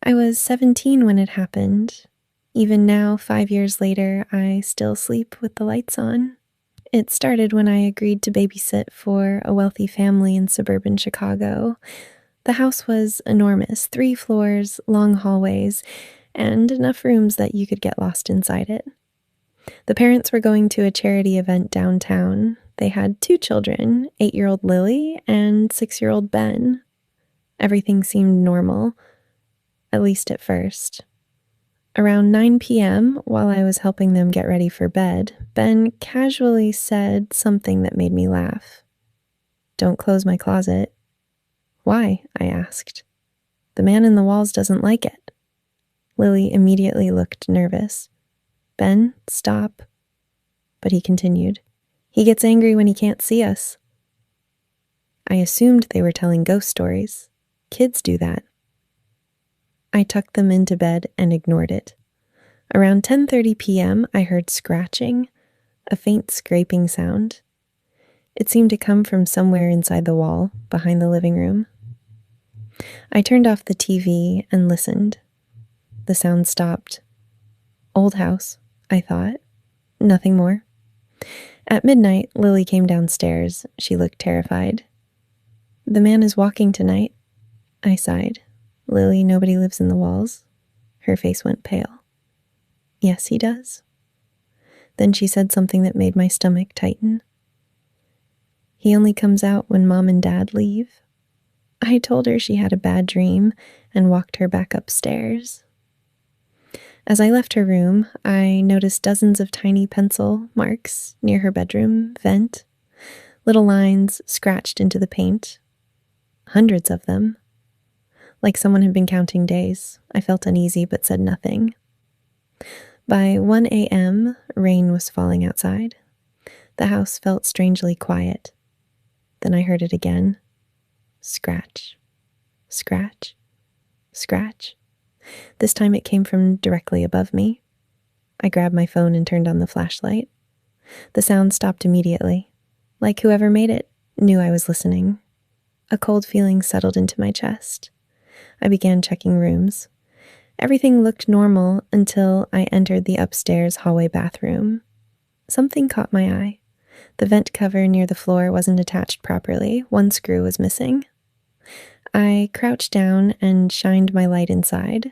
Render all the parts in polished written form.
I was 17 when it happened. Even now, 5 years later, I still sleep with the lights on. It started when I agreed to babysit for a wealthy family in suburban Chicago. The house was enormous, 3 floors, long hallways, and enough rooms that you could get lost inside it. The parents were going to a charity event downtown. They had 2 children, 8-year-old Lily and 6-year-old Ben. Everything seemed normal, at least at first. Around 9 p.m., while I was helping them get ready for bed, Ben casually said something that made me laugh. "Don't close my closet." "Why?" I asked. "The man in the walls doesn't like it." Lily immediately looked nervous. "Ben, stop." But he continued. "He gets angry when he can't see us." I assumed they were telling ghost stories. Kids do that. I tucked them into bed and ignored it. Around 10:30 p.m., I heard scratching, a faint scraping sound. It seemed to come from somewhere inside the wall, behind the living room. I turned off the TV and listened. The sound stopped. Old house, I thought. Nothing more. At midnight, Lily came downstairs. She looked terrified. "The man is walking tonight," I sighed. "Lily, nobody lives in the walls." Her face went pale. "Yes, he does." Then she said something that made my stomach tighten. "He only comes out when Mom and Dad leave." I told her she had a bad dream and walked her back upstairs. As I left her room, I noticed dozens of tiny pencil marks near her bedroom vent, little lines scratched into the paint. Hundreds of them. Like someone had been counting days. I felt uneasy but said nothing. By 1 a.m., rain was falling outside. The house felt strangely quiet. Then I heard it again. Scratch, scratch, scratch. This time it came from directly above me. I grabbed my phone and turned on the flashlight. The sound stopped immediately, like whoever made it knew I was listening. A cold feeling settled into my chest. I began checking rooms. Everything looked normal until I entered the upstairs hallway bathroom. Something caught my eye. The vent cover near the floor wasn't attached properly. One screw was missing. I crouched down and shined my light inside.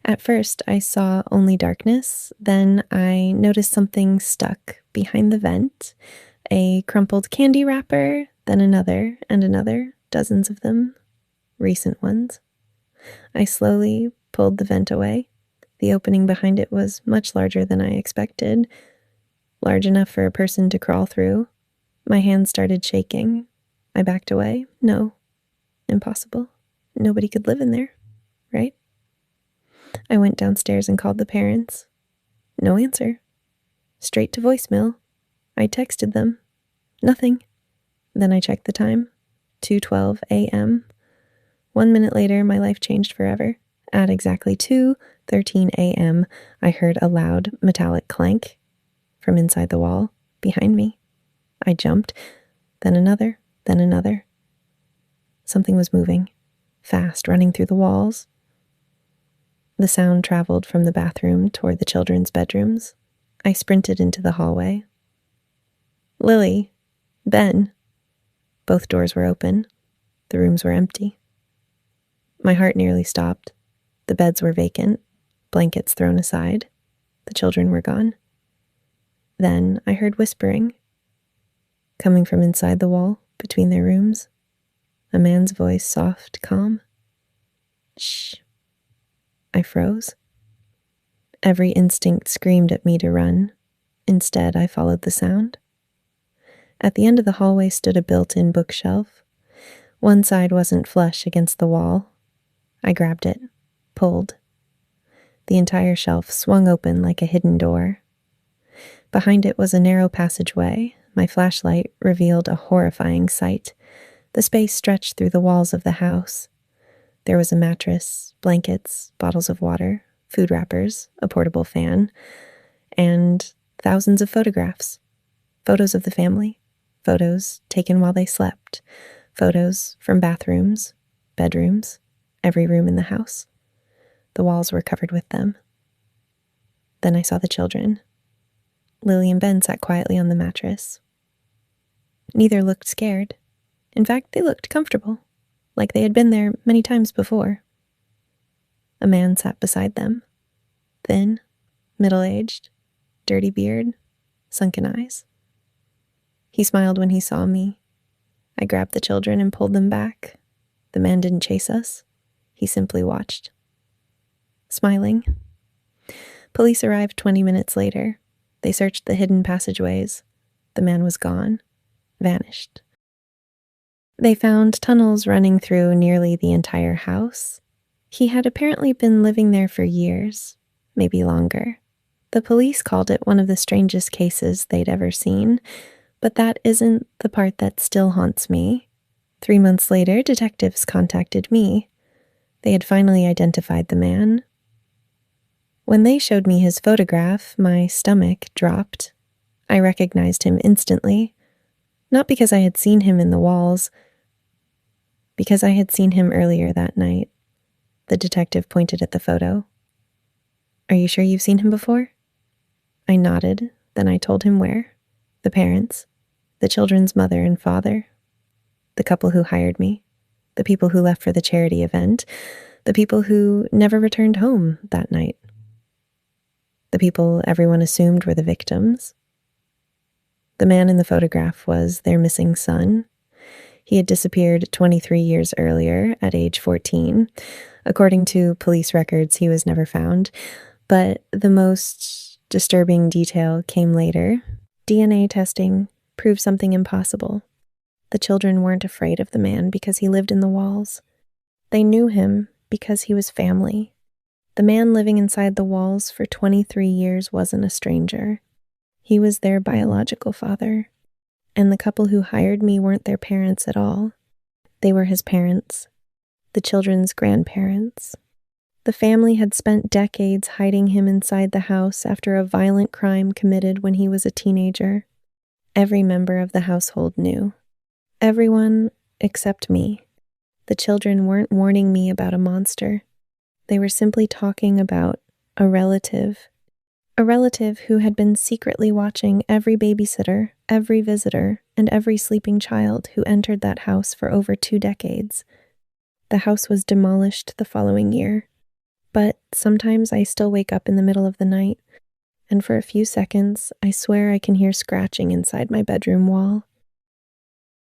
At first, I saw only darkness. Then I noticed something stuck behind the vent. A crumpled candy wrapper, then another and another, dozens of them, recent ones. I slowly pulled the vent away. The opening behind it was much larger than I expected, large enough for a person to crawl through. My hands started shaking. I backed away. No, impossible. Nobody could live in there, right? I went downstairs and called the parents. No answer. Straight to voicemail. I texted them. Nothing. Then I checked the time. 2:12 a.m. 1 minute later, my life changed forever. At exactly 2:13 a.m., I heard a loud metallic clank from inside the wall behind me. I jumped, then another, then another. Something was moving, fast, running through the walls. The sound traveled from the bathroom toward the children's bedrooms. I sprinted into the hallway. Lily, Ben. Both doors were open. The rooms were empty. My heart nearly stopped. The beds were vacant, blankets thrown aside. The children were gone. Then I heard whispering, coming from inside the wall between their rooms. A man's voice, soft, calm. Shh. I froze. Every instinct screamed at me to run. Instead, I followed the sound. At the end of the hallway stood a built-in bookshelf. One side wasn't flush against the wall. I grabbed it, pulled. The entire shelf swung open like a hidden door. Behind it was a narrow passageway. My flashlight revealed a horrifying sight. The space stretched through the walls of the house. There was a mattress, blankets, bottles of water, food wrappers, a portable fan, and thousands of photographs. Photos of the family, photos taken while they slept, photos from bathrooms, bedrooms, every room in the house. The walls were covered with them. Then I saw the children. Lily and Ben sat quietly on the mattress. Neither looked scared. In fact, they looked comfortable, like they had been there many times before. A man sat beside them, thin, middle-aged, dirty beard, sunken eyes. He smiled when he saw me. I grabbed the children and pulled them back. The man didn't chase us. He simply watched, smiling. Police arrived 20 minutes later. They searched the hidden passageways. The man was gone, vanished. They found tunnels running through nearly the entire house. He had apparently been living there for years, maybe longer. The police called it one of the strangest cases they'd ever seen, but that isn't the part that still haunts me. 3 months later, detectives contacted me. They had finally identified the man. When they showed me his photograph, my stomach dropped. I recognized him instantly, not because I had seen him in the walls, because I had seen him earlier that night. The detective pointed at the photo. "Are you sure you've seen him before?" I nodded, then I told him where. The parents, the children's mother and father, the couple who hired me, the people who left for the charity event, the people who never returned home that night, the people everyone assumed were the victims. The man in the photograph was their missing son. He had disappeared 23 years earlier at age 14. According to police records, he was never found. But the most disturbing detail came later. DNA testing proved something impossible. The children weren't afraid of the man because he lived in the walls. They knew him because he was family. The man living inside the walls for 23 years wasn't a stranger. He was their biological father. And the couple who hired me weren't their parents at all. They were his parents, the children's grandparents. The family had spent decades hiding him inside the house after a violent crime committed when he was a teenager. Every member of the household knew. Everyone except me. The children weren't warning me about a monster. They were simply talking about a relative who had been secretly watching every babysitter, every visitor, and every sleeping child who entered that house for over 2 decades. The house was demolished the following year, but sometimes I still wake up in the middle of the night, and for a few seconds, I swear I can hear scratching inside my bedroom wall.